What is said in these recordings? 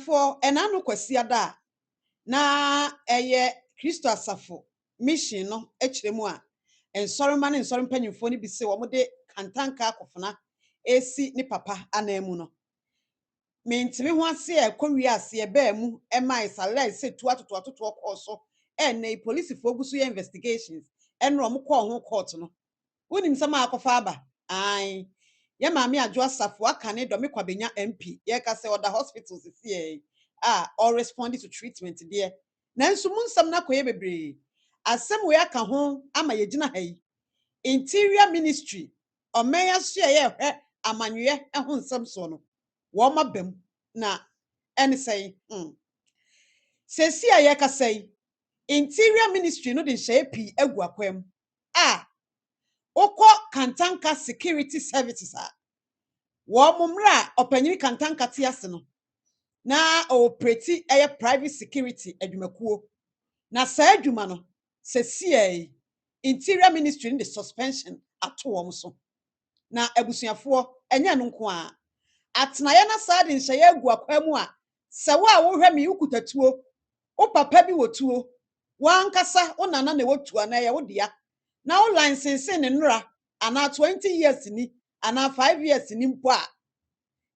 for enano kwasiada na eye Kristo asafo mission no echiremu a ensoroma ne nsoro mpanyimfo ne bi se wo de kantanka akofona esi ni papa anamu no mentimi ho ase e kowi ase e ba mu e mai sala se tu atoto koso e na police fo gusu ye investigations e no mo ko ho court no wonim sama akofa aba ai ye maami adwo asafo aka ne do me kwabenya MP ye ka se oda hospitals sie all responding to treatment there nanso mu nsam na koye bebre asem we aka ho ama ye gina ha yi interior ministry omeya so ye hwe amanwe ho nsam so no wo mabam na ene say sesi ye ka say interior ministry no de shepi egu akwam oko kantanka security services wo mumra opanyiri kantanka te ase no na operate private security adwumakuo na sa adwuma no sesi interior ministry the suspension ato wo so na abusuafo enya no nko a atnaye na sa de nhye egu akwamu a se wo a wo hwe me ukutatuo o papa bi wotuo wankasa o nana na wotua na ye wo dia na o license ne nra ana 20 years ni ana 5 years ni mpo a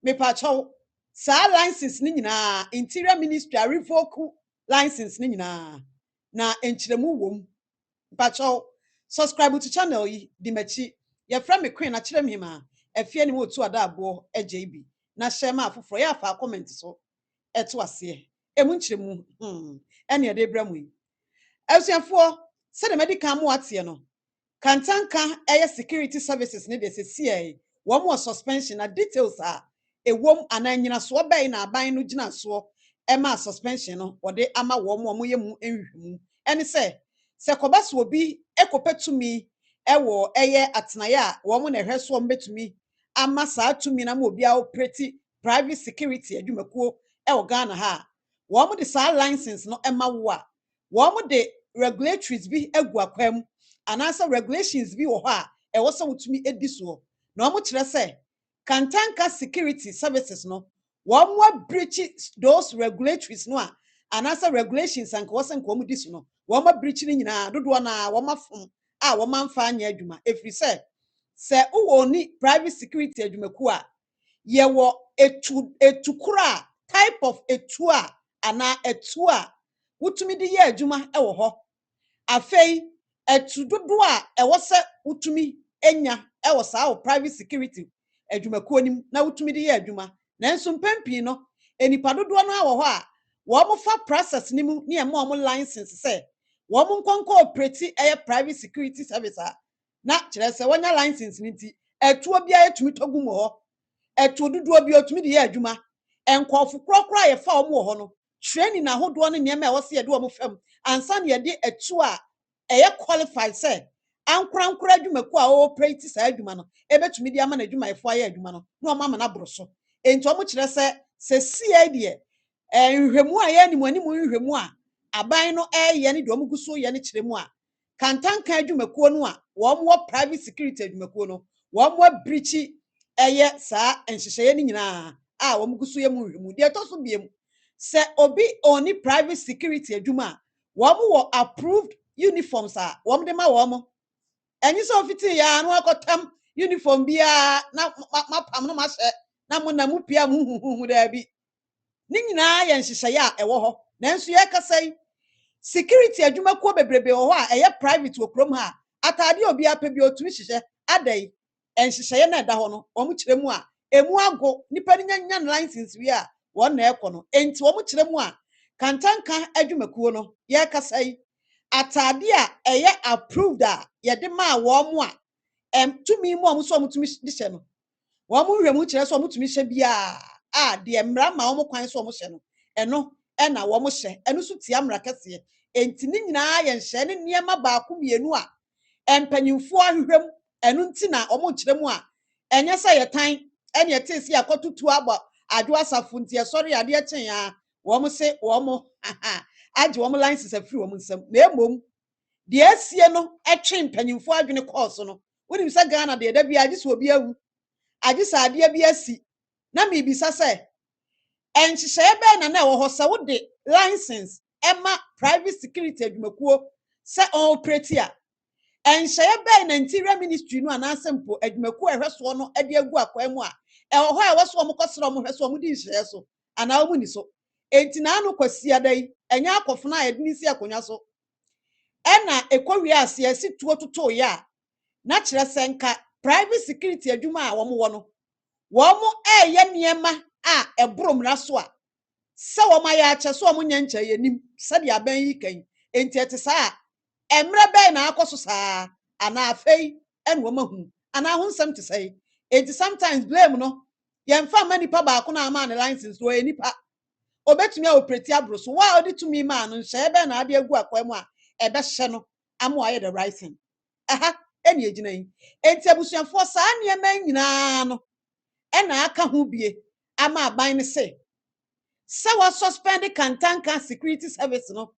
me pa chaw sa license ni nyina interior ministry revoke license ni nyina na enchiremu wom pa chaw subscribe to channel yi di machi ye fra me queen na chirem hima afie ni mo tu ada abo JB na share ma afoforo ya fa comment so eto ase emu nchiremu ene ye de bramu yi asuafo se de medical mo atie no kantanka security services ne de se wo mo suspension na details ewom ananyina so bai na aban no gina so ma suspension no wode ama wo mo yemu enhwemu ene se kobaso obi ekopetumi ewo atenaye a wo mo na hwe so mbetumi ama saa tumi na mo obi a operate private security adwumakuo ewo Ghana ha wo mo de saa license no ema wo a wo mo de regulatories bi egu akwam anasa regulations bi wo ho a ewo se wotumi edi so na wo mo kire se kantanka security services no wo mo breach those regulatories no a anasa regulations anka wo se nko mo di so no wo mo breach ni nyina dodo na wo mafom a wo manfa anya adwuma efri se wo ni private security adwumaku a ye wo etukura type of etu a ana etu a wotumi di ye adwuma ewo ho afei etu dodo a ewo se wotumi enya ewo saa wo private security adwumakuo nim na wotumi di ye adwuma nanso mpampi no enipa dodo no awo ho a wo mo fa process nimu ne e mo license se wo mo nkonko operate private security service na kire se wonya license ni ti etu obi a etumi togu mo ho etu dodo obi otumi di ye adwuma enkofo krokro ye fa wo ho no training na hodo no niam e wo se ye de wo mo fam ansa ne ye de etu a qualified se ankura adwumaku a operate sa adwuma no ebetumi di ama na adwuma efo aye adwuma no na o mama na boro so enti o mo kire se CID nhwemu a ye animu nhwemu a aban no ye ne de o mo guso ye ne kiremu a kantanka adwumaku no a wo mo private security adwumaku no wo mo breach sa enhyehyeye ni nyina a wo mo guso ye mu nhwemu de to so biem se obi oni private security adwuma wo mo wo approved uniforms wo mo de ma wo mo enyi so fiti ya no akotam uniform bia na mapam no ma hye na mo na mu pia mu huhu da bi ni nyina ye nhyehyeye a ewo ho nanso ye kasai security adwumakuo bebrebe wo ho a private wo krom ha atade obi ape bi otumi hyehyɛ adai enhyehyeye na da ho no wo mo kiremu a emu ago nipa ni nya license wi a wo na ekɔ no enti wo mo kiremu a kantanka adwumakuo no ye kasai atade a approved a ye de ma wo mo a tumi mo so mo tumi di hye no wo mo hwemu kire so mo tumi hye bia de mmra ma wo mo kwan so mo hye no eno na wo mo hye eno so tia mmra kese enti ni nyina ye nhye ne niema baako mienu a empanyimfo ahwehwem eno nti na wo mo kire mu a enye se ye tan ene ye tesi akotutu agba adwo asafo nti ye sori ade chen ya wo mo se wo mo age wo mo license afiri wo mo nsam na emom de asie no etwe mpanyimfo adwene course no wonim se Ghana de da bia age so obi awu age sa ade bia si na me bisa se and she share ben na wo ho se wo de license emma private security adwumakuo se on operate a and share ben na interior ministry no anasempo adwumakuo ehweso no ade agu akwan mu a ho a woso mo kosoro mo hweso mo di nhye so ana wo ni so enti na anu kwasia dai enya akofo na yede ni si akonya so ena ekowie ase asi tuo toto ya na kire senka private security adwuma a wo mo wo no wo mo eye niema a ebrom na so a se wo ma ya ache so wo nya ncha yenim se dia ban yi kan enti ete sa emre ben na akoso sa ana afei en wo mahu ana ho nsem te sai enti sometimes blame no ye mfa mani pa ba ko na ama ne license wo enipa obetumi a operate abro so wa odi tumi ma no nhyɛ ebe na ade agu akwa mu a ebe hye no amo aye the right thing aha eni egina yi enti abusuafo saa niema nyina no ena aka ho bie ama aban ne se wa suspend kantanka security service no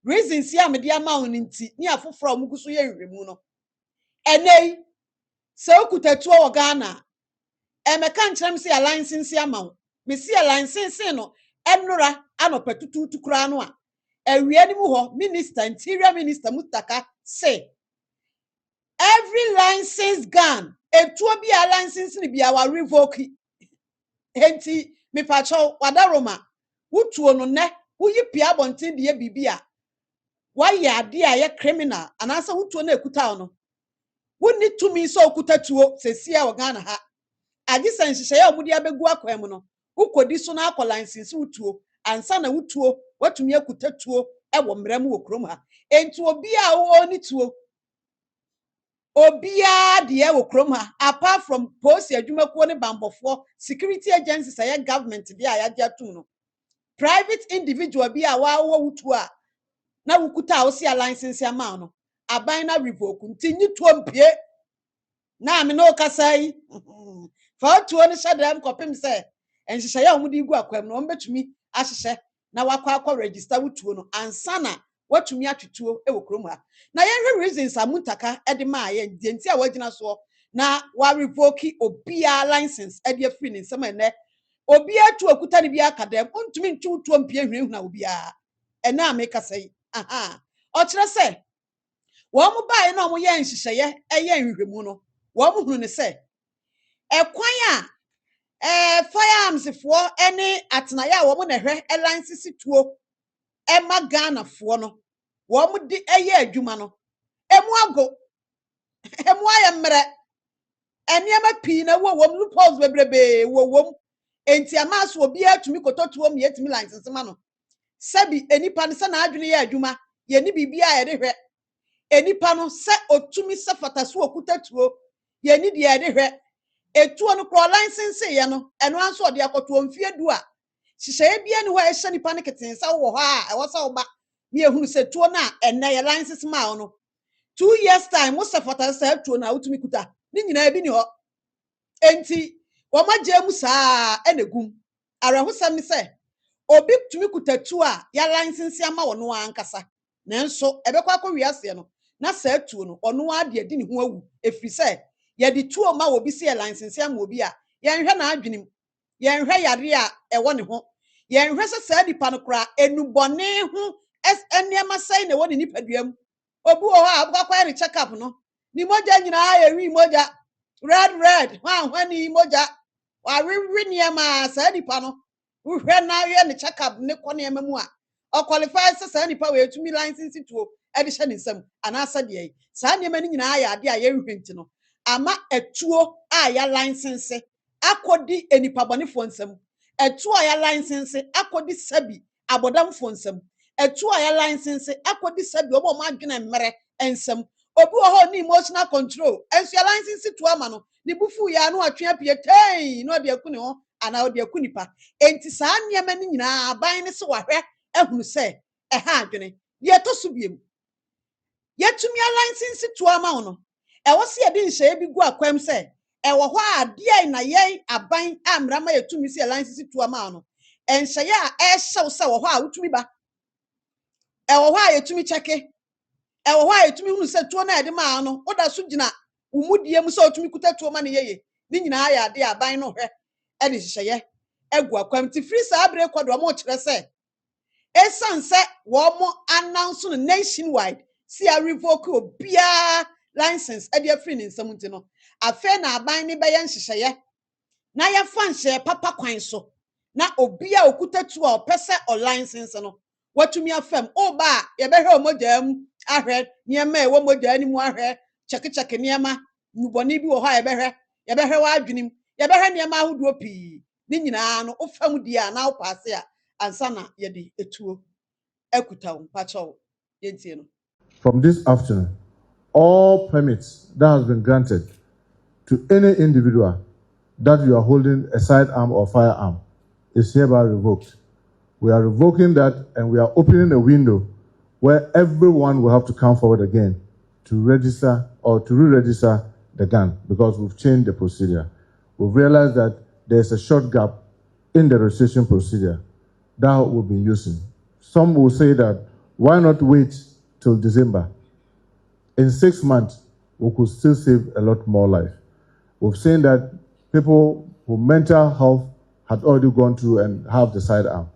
reasons ya me dia ma on nti ni afoforo mu guso ye nhwemu no enei se okutatu o Ghana emeka nkyerem se ya license ama me se ya license no enura anopetutu tukura no a awie ni mu ho minister interior minister Mutaka say every license gun etuo bi a license ni bia wa revoke enti me pacho wadaroma wutuo no ne wuyi pia bonten de bibia why ade a ye criminal anasa wutuo na ekuta no wonni tumi so okutatuo sesia wo Ghana ha agi sanhyehyɛ ya omudi abegu akwan mu no ukodi so na akọ license wutuo ansa na wutuo watumi akutatuo ewo mram wo krom ha enti obi a wo ni tuo obi a de wo krom ha apart from post adwumakuo ne bambofo security agencies aye government de a ya atu no private individual bi a wa wo wutuo a na wukuta wo sia license ama no aban na revoke ntinyi tuo mpie na me no kasai fa tuo ne hyedam kopim se enhyehyɛ ya omudi gu akwam no ombetumi ahyehye na wakwa register wutuo no ansana watumi atwituo ewo krom ha na yenhwe reasons Mutaka ede ma ye enti a wagina so na wa revoke obia license ede afiri ne nsem ene obia tu okuta ne bia akadam ontumi ntwutuo mpie hwehuna obia ena ameka sai aha o kire se wo mo bae na o mo ye nhyehyɛ eye nhwehwemu no wo mo hunu ne se ekwan a firearms for any atenaya wo mo na hwe license tuo ema Ghana fo no wo mo di eye adwuma no emu ago emu ayemre eniema pii na wo wom loopholes bebrebe wo wom enti amaso obi atumi kototuo me yetimi license ma no sabi enipa no se na adwene ye adwuma ye ni bibia ye de hwe enipa no se otumi se fataso okutatuo ye ni de ye de hwe etuo no pro license ye no eno anso ode akoto mfie du a hyehyɛ bia ni ho a ehye nipa ne ketensa wo hɔ a ɛwɔ sa wo ba me ehunu se tuo na enne ye license ma no 2 years time wo se fataso tuo na wotumi kuta ni nyina bi ni hɔ enti wo magye mu saa enegum arahusam ni se obi tumi kutatu a ya license ama wo no ankasa nanso ebekwa akɔwi ase no na saa tuo no ɔno ade adi ne ho awu efiri se ye di tuo ma wo bi se license ama obi a ye nhwɛ na adwenem ye nhwɛ yare a ɛwɔ ne ho ye nhwɛ se saa dipa no kra enubɔne ho eniema sai na wɔ ne nipaduam obi wɔ hɔ a abakwa re check up no ni mogya nyina ye wi mogya red hwani mogya wa wi niema saa dipa no uhwɛ na ye ne check up ne kɔ niema mu a o qualify se saa dipa we etumi license tuo e de hye ne nsam ana asa de yi saa niema ni nyina ya ade a ye hwenti no ama etuo a ya license akodi enipa bɔnefo nsam etuo a ya license akodi sabi abodamfo nsam etuo a ya license akodi sabi obo ma adwene mmere nsam obi wo ho ni emotional control enso ya license tuo ama no ni bufu ya no atwe apie tei no de aku ne ho ana o de aku nipa enti saa niema ni nyina aban ne se wahwe ehunu se ɛha adwene ye to so biem yetumi ya license tuo ama no ɛwɔ se ye de nhye bi gu akwam se ɛwɔ hɔ a de na ye aban amrama yetumi se license tuo ama no enhye a ɛhyew se wɔ hɔ a wotumi ba ɛwɔ hɔ a yetumi cheke ɛwɔ hɔ a yetumi hunu se tuo na ɛde ma no oda so gina umudie mu se otumi kuta tuo ma ne yeye ni nyina ya de aban no hwɛ ɛde hyehyɛ egwa kwamti free sa abre kodo mo kire se esan se wo mo announce no nationwide see a revoke obia license e dey free ni nsam nti no afa na aban ni be ye nhyehyeye na ya fa nhye papa kwan so na obia okutatu a opese o license no watumi afam o ba ye be hwe omojam ahwe niema e wo moja ni mu ahwe cheke niema nuboni bi wo ha ye be hwe wa adwenim ye be hwe niema ahodo pii ni nyina no ofam di a na wo paase a ansa na ye di etuo ekuta wo pacha wo ye ntie no. From this afternoon, all permits that has been granted to any individual that you are holding a sidearm or firearm is hereby revoked. We are revoking that and we are opening a window where everyone will have to come forward again to register or to re-register the gun because we've changed the procedure. We've realized that there's a short gap in the registration procedure that we've been using. Some will say that why not wait till December? In 6 months, we could still save a lot more life. We've seen that people with mental health had already gone through and have the sidearm.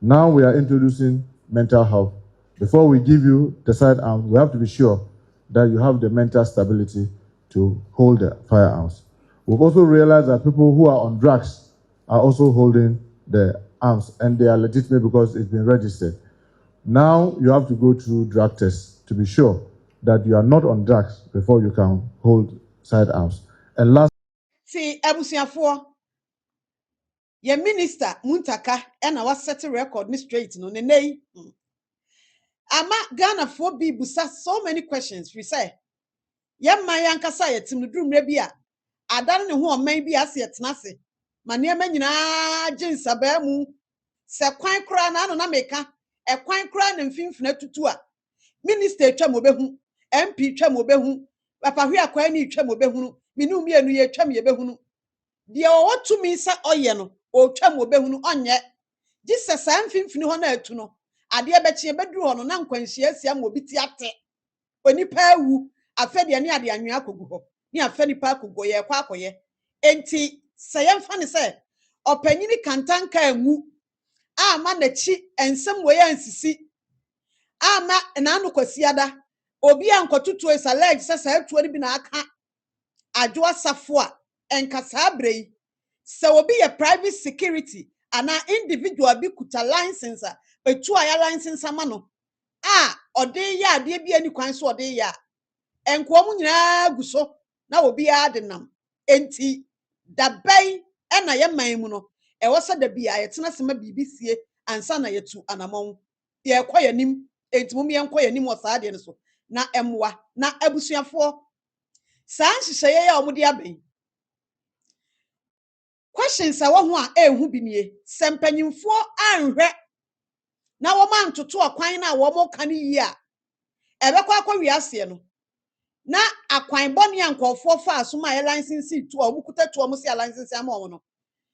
Now we are introducing mental health. Before we give you the sidearm, we have to be sure that you have the mental stability to hold the firearms. We've also realized that people who are on drugs are also holding the arms, and they are legitimate because it's been registered. Now you have to go through drug tests to be sure that you are not on drugs before you can hold sidearms. And last, see abusiafo ye minister Muntaka na wa set record ni straight no ne nei ama Ghana for bi busa so many questions we say ye man yankasa ye tim durumre bi a adan ne ho oman bi ase yetena se ma ne ma nyina jinsa ba mu se kwan kra na no na meka e kwan kra na mfimfina tutu a minister twam obehu MP twam obehu papa hwe akwan ni twam obehu minu mienu ye twam ye behu de o tumi se oye no o twam obehunu onye Jesus amfimfini ho na atu no ade bechi beduru ho no na nkwanhia asia ma obi ti ate onipa awu afede ne ade anwea akogu ho ne afani pa akogo ye kwa akoye enti se yemfa ne se opanyini kantanka anwu ama na chi ensem we yansisi ama na anu kwasiada obi ankotutu esalege se sa atuo ni bi na aka adwo asafo a enkasa abrei se obi ye private security ana individual bi kuta license a etu aya license ama no a ode ya ade bi ani kwan so ode ya enko mu nyina guso na obi adenam enti dabai na ye man mu no e wo se da bia ye tena sema bibisie ansa na yetu anamon ye kwayanim enti mu ye nkwayanim wo sa ade ne so na emwa na abusuafo saa nhyehyeye ya omudi aben questions a wo ho a ehu bi nie sempanyimfo anhwe na wo man toto akwan na wo mo kan yi a ebekwa akwa wiase no na akwan boni ankofo fa asoma ye license tu a omukuta tu omu se license ama wo no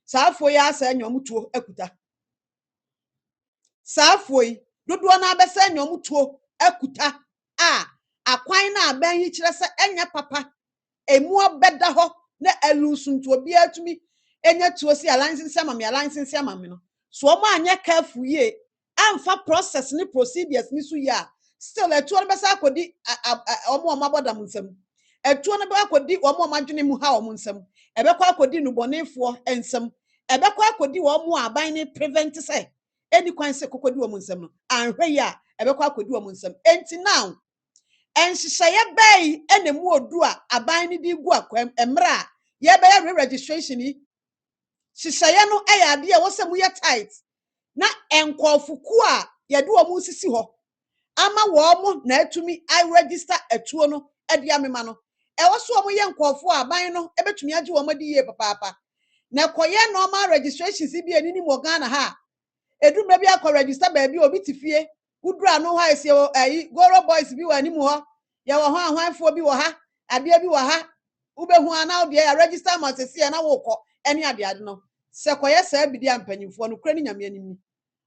saafo ya asa nyom tuo akuta saafo yi dodo na abesa nyom tuo akuta a akwan na aban yi kire se enya papa emu obeda ho na elusuntu obi atumi enya tuo se license ama me license ama me no so omo anya careful ye amfa process ni procedures ni so ya still etuo no besa akodi omo mabodam nsam etuo no be akodi omo madwene mu ha omo nsam ebekwa akodi nubonefo ensam ebekwa akodi omo aban ni prevent say eni kwan se kokodi omo nsam no anhwe ya ebekwa akodi omo nsam enti now enhyehyeye bay enemu odu a aban ni di gu akwam emra ye be ya registration yi hyehyeye no eya ade a wo se mu ye tight na enkofuku a ye de omo sisi ho ama wo mo na atumi I register atuo no e de amema no e wo so omo ye nkofo aban no ebetumi age wo ma di ye papa na koye normal registration si bi enini mo Ghana ha edumre bi akọ register ba bi obi tifie udura no ha ese ayi goro boys bi wani mu ho ye wo ho ahwanfo bi wo ha ade bi wo ha ubehu ana ode ya register ma sese na wo kọ eni ade no se koye sa bi di ampanyimfo no kura ni nyame anim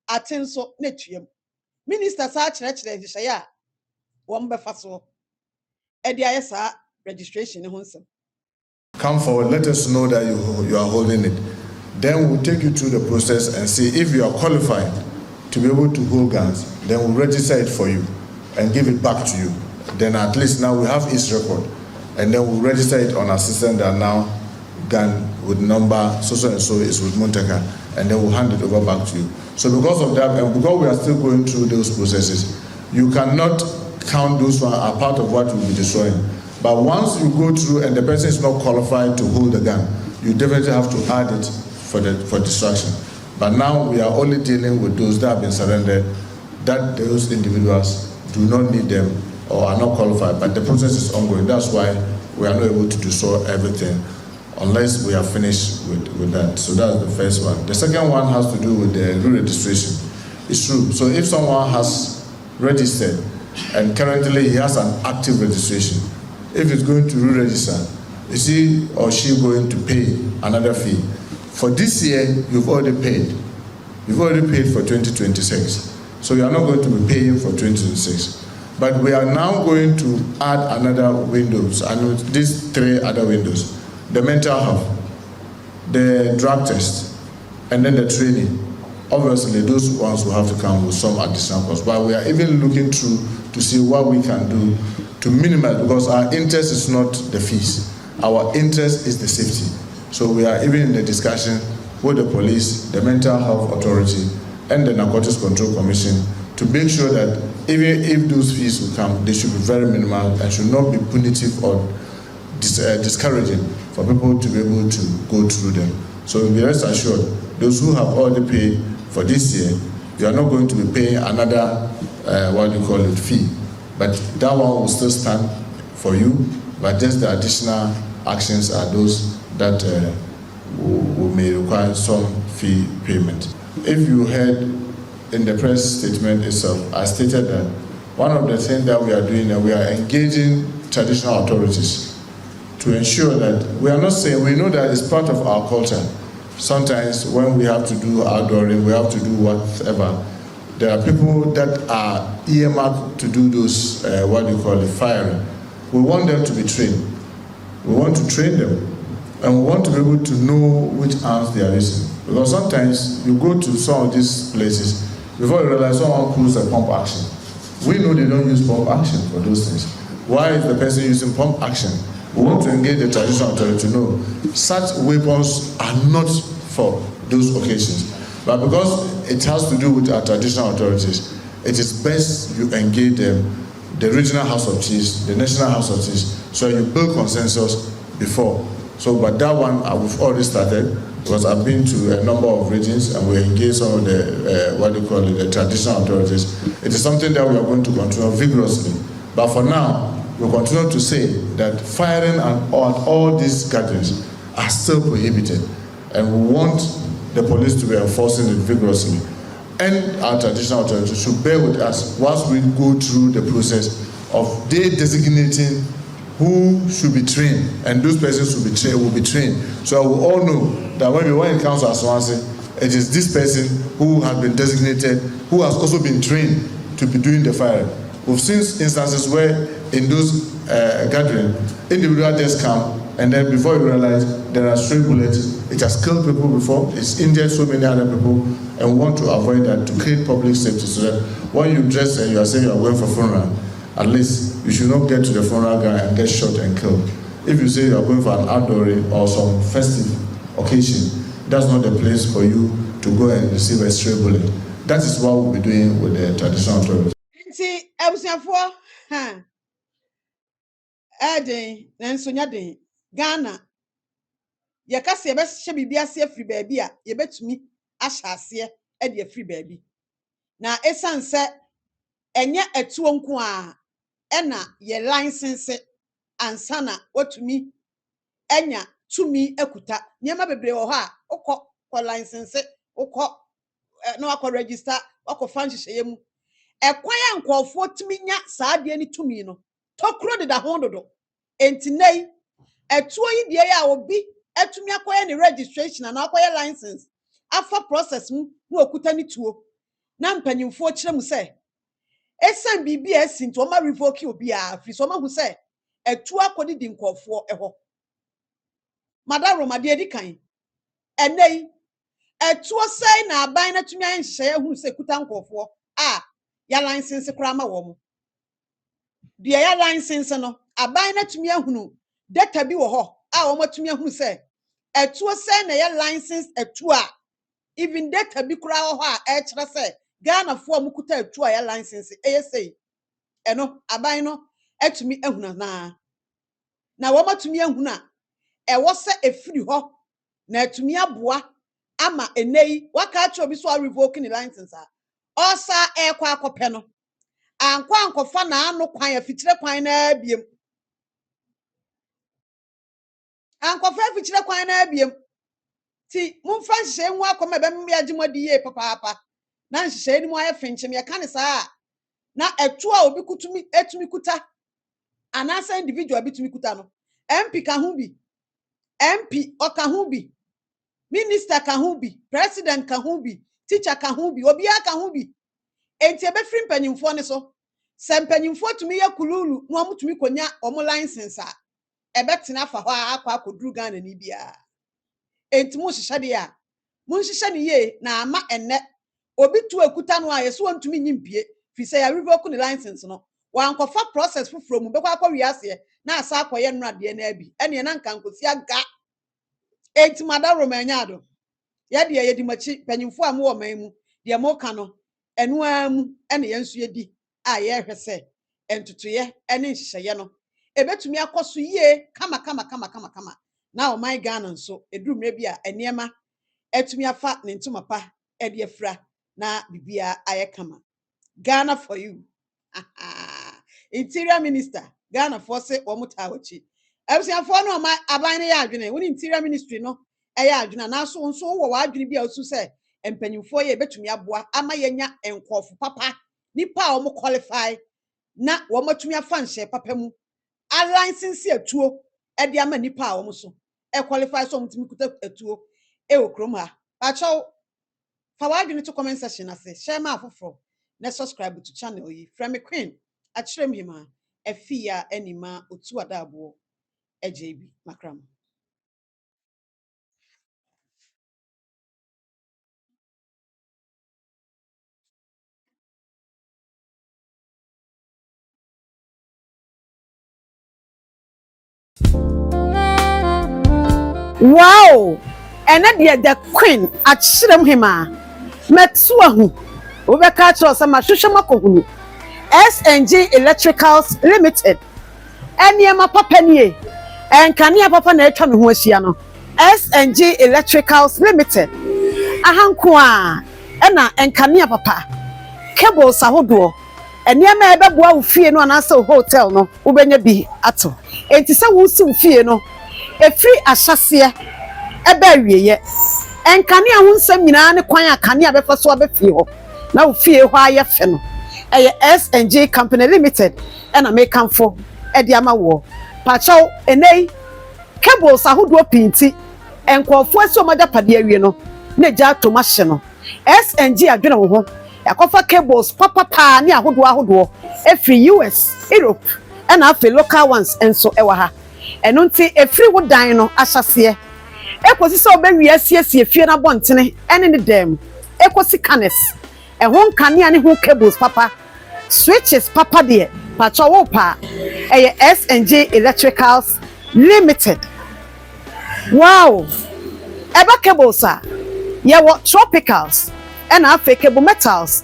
atenso na tuam minister sa kire hyehyeye a wo mbefa so e de aye registration ho nsem. Come forward, let us know that you are holding it. Then we'll take you through the process and see if you are qualified to be able to hold guns. Then we'll register it for you and give it back to you. Then at least now we have its record, and then we'll register it on our system that now gun with number so and so is with Montaka, and then we'll hand it over back to you. So because of that, and because we are still going through those processes, you cannot count those one are part of what we'll be destroying. But once you go through and the person is not qualified to hold the gun, you definitely have to add it for destruction. But now we are only dealing with those that have been surrendered, that those individuals do not need them or are not qualified, but the process is ongoing. That's why we are not able to destroy everything unless we are finished with that. So that's the first one. The second one has to do with the re-registration. It's true. So if someone has registered and currently he has an active registration, if it's going to re-register, is he or she going to pay another fee? For this year, you've already paid. You've already paid for 2026. So you are not going to be paying for 2026. But we are now going to add another windows, and these 3 other windows: the mental health, the drug test, and then the training. Obviously, those ones will have to come with some additional costs. But we are even looking through to see what we can do to minimize, because our interest is not the fees. Our interest is the safety. So we are even in the discussion with the police, the mental health authority, and the Narcotics Control Commission to make sure that even if those fees will come, they should be very minimal and should not be punitive or discouraging for people to be able to go through them. So be rest assured, those who have already paid for this year, you are not going to be paying another fee, but that one will still stand for you. But just the additional actions are those that may require some fee payment. If you heard in the press statement itself, I stated that one of the things that we are doing, that we are engaging traditional authorities to ensure that we are not saying, we know that it's part of our culture. Sometimes when we have to do outdooring, we have to do whatever. There are people that are earmarked to do those, firing. We want them to be trained. We want to train them. And we want to be able to know which arms they are using. Because sometimes you go to some of these places, before you realize someone pulls a pump action. We know they don't use pump action for those things. Why is the person using pump action? We want to engage the traditional authority to know such weapons are not for those occasions. But because it has to do with our traditional authorities, it is best you engage them, the regional House of Chiefs, the national House of Chiefs, so you build consensus before. So, but that one we've already started, because I've been to a number of regions and we engage some of the, the traditional authorities. It is something that we are going to continue vigorously. But for now, we continue to say that firing at all these gatherings are still prohibited. And we want the police to be enforcing it vigorously. And our traditional authorities should bear with us whilst we go through the process of they designating who should be trained, and those persons will be trained. So we all know that when it comes to Aswansi, it is this person who has been designated, who has also been trained to be doing the firing. We've seen instances where in those gatherings, individuals just come, and then before you realize there are stray bullets, it has killed people before, it's injured so many other people, and we want to avoid that to create public safety so that when you dress and you are saying you are going for funeral, at least you should not get to the funeral ground and get shot and killed. If you say you are going for an outdoor or some festive occasion, that's not the place for you to go and receive a stray bullet. That is what we'll be doing with the traditional authorities. See, abusuafoɔ, ɛden, nanso nya den. Ghana, yɛka sɛ yɛbɛhyɛ biribi ase afiri baabi a, yɛbɛtumi ahyɛ aseɛ de afiri baabi. Na ɛsiane sɛ ɛnyɛ atuo nko a ɛna yɛ license ansa na watumi anya tumi akuta. Nneɛma bebree wɔ hɔ a wokɔ license, wokɔ na wakɔ register, wakɔfa nhyehyɛeɛ mu. Ɛkwan a nkurɔfoɔ tumi nya saa adeɛ ne tumi no, tɔkoro deda ho dodo. Enti nnɛ atuo yi deɛ a obi atumi akɔyɛ ne registration ana akɔyɛ license afa process mu na okuta ne tuo. Na mpanyimfoɔ kyerɛ mu sɛ esan bibi a esi nti ɔma revoke obi a free so ɔma hu sɛ atuo akɔdi di nkurɔfoɔ ɛhɔ. Madam Roma de edi kan. Ɛnɛ yi etuo say na aban na tumi anhye hu se kuta nkofo ya license kura ma wo mo de ya license no aban na tumi ahunu data bi wo ho wo matumi ahunu se etuo say na ya license etuo even data bi kura ho e kire se Ghana fo mo kuta etuo ya license say eno aban no etumi ahunu na wo matumi ahunu wo se efiri ho na etumi aboa ama enei waka acho obi so revoke ni license osa ekwa akopɛ no ankwa ankofa na anu kwan afikyire kwan na abiem ankofa afikyire kwan na abiem ti mumfa hye nwa akoma be mmya gimodi ye papa na hye ni mu aye finchim ye kan saa na etu a obi kutumi etumi kuta anasa individual bitumi kuta no MP ka ho bi MP oka ho bi Minister ka ho bi, president ka ho bi, teacher ka ho bi, obi aka ho bi. Enti ebe free mpanyimfo ne so. Se mpanyimfo tumi ye kululu, no amutumi konya omo license a. Ebe tena fa ho akwa akoduru Ghana ni bia. Enti mu hihye de a. Mu hihye ne ye na ama enne obi tu ekuta no a yeso wontumi nyimpie. Fi se ya revoke ne license no. Wa ankofa process fufuro mu bekwa akwa wiase na asa akoye nnrade na abi. Ene na nka nkosi aga. Enti mada romanyado ya de ye di machi panyimfo am wo man mu de mo ka no eno amu ene ye nso ye di a ye hwese entotoye ene nhyehyeye no ebetumi akoso yie kama na o my Ghana nso edurumre bi a enema etumi afa ne ntoma pa e de afra na bibia aye kama Ghana for you Interior Minister Ghana for se wo mutawachi abusiafo no ma aban ne ya adwene woni Interior Ministry no eya adwena na so nso wo wa adwene bi a osu se empanyimfo ye betumi aboa ama yenya enkofu papa nipa a wo qualify na wo matumi afa nhye papa mu a license atuo e de ama nipa a wo so e qualify so mutumi kuta atuo e wo krom ha acho fa wa adwene to comment section ase share ma afoforo na subscribe to channel yi Frame Queen achirem hima afia anima otu adabo ejebi makram. Wow! And the queen at Shirem Hima. Metsuahu. Ubeka Chosama Shushamako. SNG Electricals Limited. Eniama Papanie. And Kania Papa Netan Huasiano. SNG Electricals Limited. Ahankwa. Ena and Kania Papa. Cable Sahodo. And Yama Ebwa Fee no answer hotel no. Ubenya bi ato. And Tisa Wusu Fee no. A free ashasia ebe ye enkane ahonsam nyina ne kwan akane abefa so abefie ho na ofie ho ayefe no eye SNG Company Limited na mekanfo e de amawo pacho enei cables ahodo pinti enkofo ase omaja pade awie no na ja tomahye no SNG adwene wo ho yakofa cables papa ne ahodo efri US Europe na afi local ones enso ewa ha eno nti efiri wo dan no ahyase ekosi se obewi asiesie fie na bontene ene ne dem ekosi canes ehon kane ne ho cables papa switches papa de pacho wo pa eye SNG Electricals Limited. Wow, eba cables ye what tropicals and afi cable metals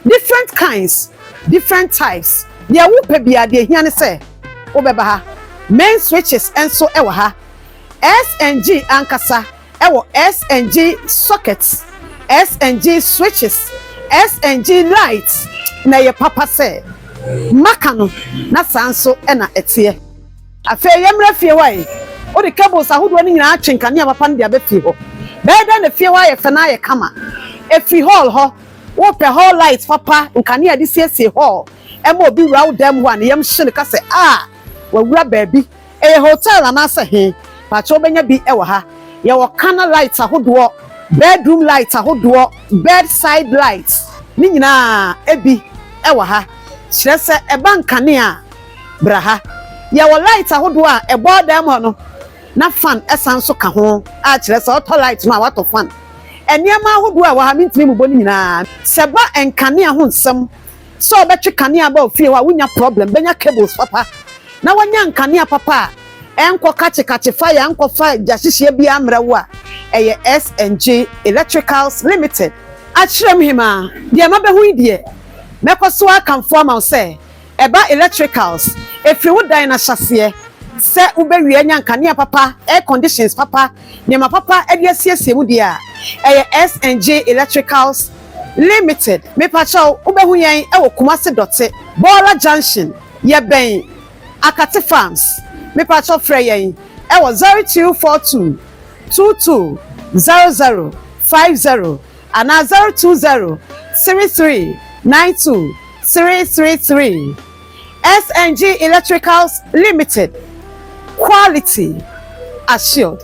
different kinds different types ye wo pa bia de hia ne se wo beba ha main switches enso ewa ha SNG ankasa ewo SNG sockets SNG switches SNG lights na ye papa se makano na sanso ena etie afa yemra fie wai o de cables ahodo ni nyina atwenka ne papa ne de abefie ho beda na fie wa ye fe na ye kama efi hall ho wo pe hall light papa nkane ade siesie hall ema obi wura dem ho an yem hye ne ka se wawura baby e hotel anasa he pacho benya bi ewa ha ye wo kana lights ahodo bedroom lights ahodo bedside lights ni nyina ebi ewa ha kyerese eba nkane a bra ha ye wo lights ahodo a ebo dem ho no na fan esan so ka ho a kyerese auto light no a wato fan Eniema ahodo a wa ha mintimi mu boni nyina. Seba enkane ahonsem. So obetwe kane aba ofie wa wonya problem benya cables papa. Na wanya nkane papa enko kache fire enko fire jasihye bia mrewo a eye S&G Electricals Limited. Achirem hima de mabehu die mekoso akamfo ama say eba electricals efri wo dan na hyase se ubewie nya nkane papa air conditions papa ne ma papa ede asiesie mu dia eye S&G Electricals Limited. Me pacho ubehu yen e wo Kumasi Dote Bora Junction ye ben Akate Farms. Me pacho frɛ yen e wo 0242 220050 ana 020 3392 333. S&G Electricals Limited. Quality assured.